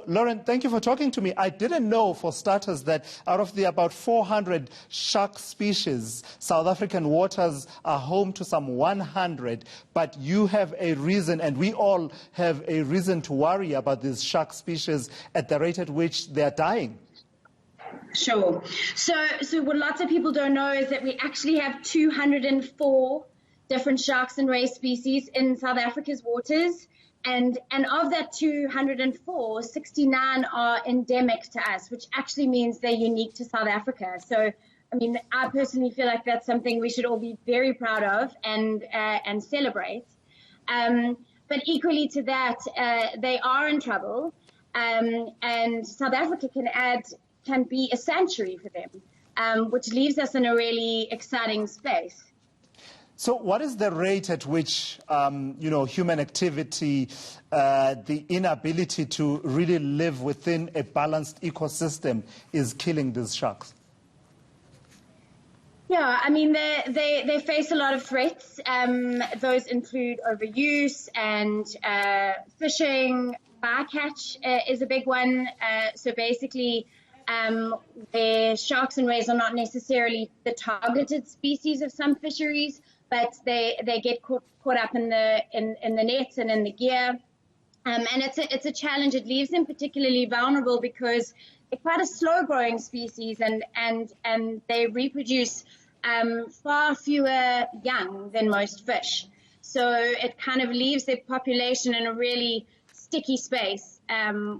Lauren, thank you for talking to me. I didn't know, for starters, that out of the about 400 shark species, South African waters are home to some 100. But you have a reason, and we all have a reason to worry about these shark species at the rate at which they're dying. Sure. So what lots of people don't know is that we actually have 204 different sharks and ray species in South Africa's waters. And of that 204, 69 are endemic to us, which actually means they're unique to South Africa. So, I mean, I personally feel like that's something we should all be very proud of and celebrate. But equally to that, they are in trouble, and South Africa can be a sanctuary for them, which leaves us in a really exciting space. So what is the rate at which, human activity, the inability to really live within a balanced ecosystem is killing these sharks? Yeah, I mean, they face a lot of threats. Those include overuse and fishing. Bycatch is a big one. So basically, where sharks and rays are not necessarily the targeted species of some fisheries, but they get caught up in the nets and in the gear, and it's a challenge. It leaves them particularly vulnerable because they're quite a slow-growing species, and they reproduce far fewer young than most fish. So it kind of leaves their population in a really sticky space,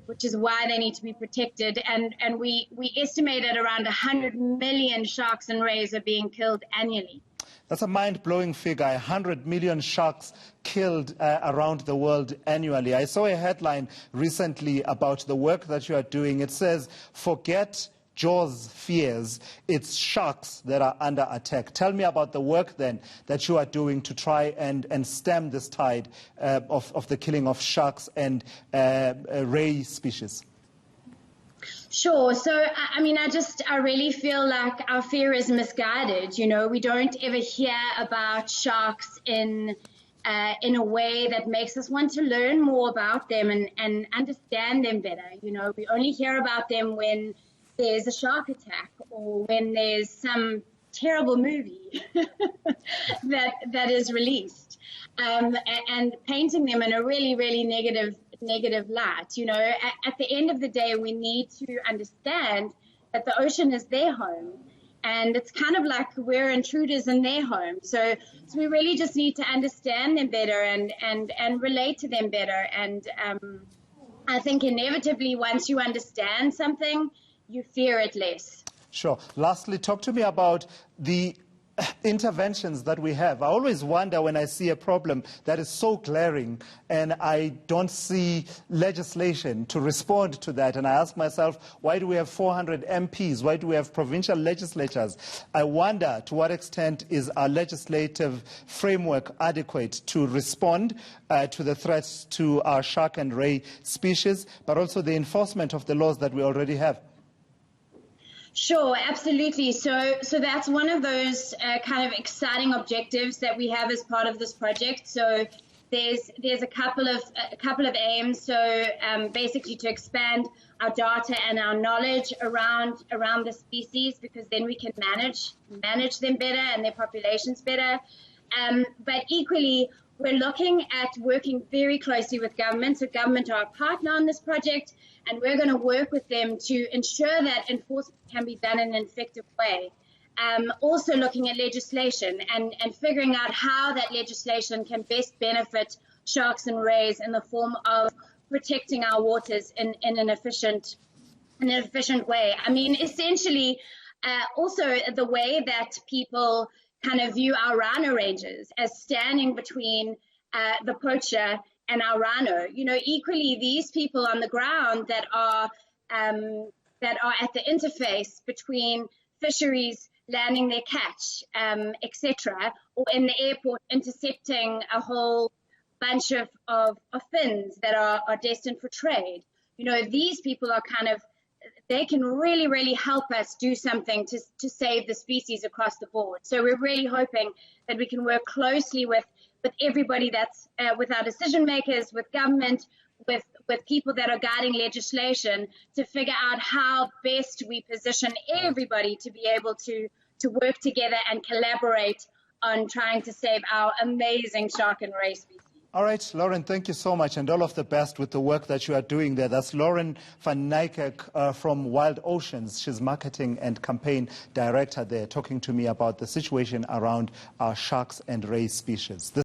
which is why they need to be protected. And we estimate that around 100 million sharks and rays are being killed annually. That's a mind-blowing figure, 100 million sharks killed around the world annually. I saw a headline recently about the work that you are doing. It says, forget Jaws fears, it's sharks that are under attack. Tell me about the work then that you are doing to try and stem this tide of the killing of sharks and ray species. Sure. So, I mean, I really feel like our fear is misguided. You know, we don't ever hear about sharks in a way that makes us want to learn more about them and understand them better. You know, we only hear about them when there's a shark attack or when there's some terrible movie that is released, and painting them in a really, really negative light. You know, at the end of the day, we need to understand that the ocean is their home, and it's kind of like we're intruders in their home. So we really just need to understand them better and relate to them better. And I think inevitably, once you understand something, you fear it less. Sure. Lastly, talk to me about the interventions that we have. I always wonder when I see a problem that is so glaring and I don't see legislation to respond to that. And I ask myself, why do we have 400 MPs? Why do we have provincial legislatures? I wonder to what extent is our legislative framework adequate to respond to the threats to our shark and ray species, but also the enforcement of the laws that we already have. Sure, absolutely. So that's one of those kind of exciting objectives that we have as part of this project. So there's a couple of aims. So basically to expand our data and our knowledge around the species, because then we can manage them better and their populations better. But equally, we're looking at working very closely with government. So government are a partner on this project, and we're going to work with them to ensure that enforcement can be done in an effective way. Also looking at legislation and figuring out how that legislation can best benefit sharks and rays in the form of protecting our waters in an efficient way. I mean, essentially, also the way that people kind of view our rhino ranges as standing between the poacher and our rhino. You know, equally, these people on the ground that are at the interface between fisheries landing their catch, etc., or in the airport intercepting a whole bunch of fins that are destined for trade. You know, these people are kind of, they can really, really help us do something to save the species across the board. So we're really hoping that we can work closely with everybody that's with our decision makers, with government, with with people that are guiding legislation to figure out how best we position everybody to be able to work together and collaborate on trying to save our amazing shark and ray species. All right, Lauren, thank you so much, and all of the best with the work that you are doing there. That's Lauren van Nijkerk from WildOceans. She's marketing and campaign director there, talking to me about the situation around our sharks and ray species.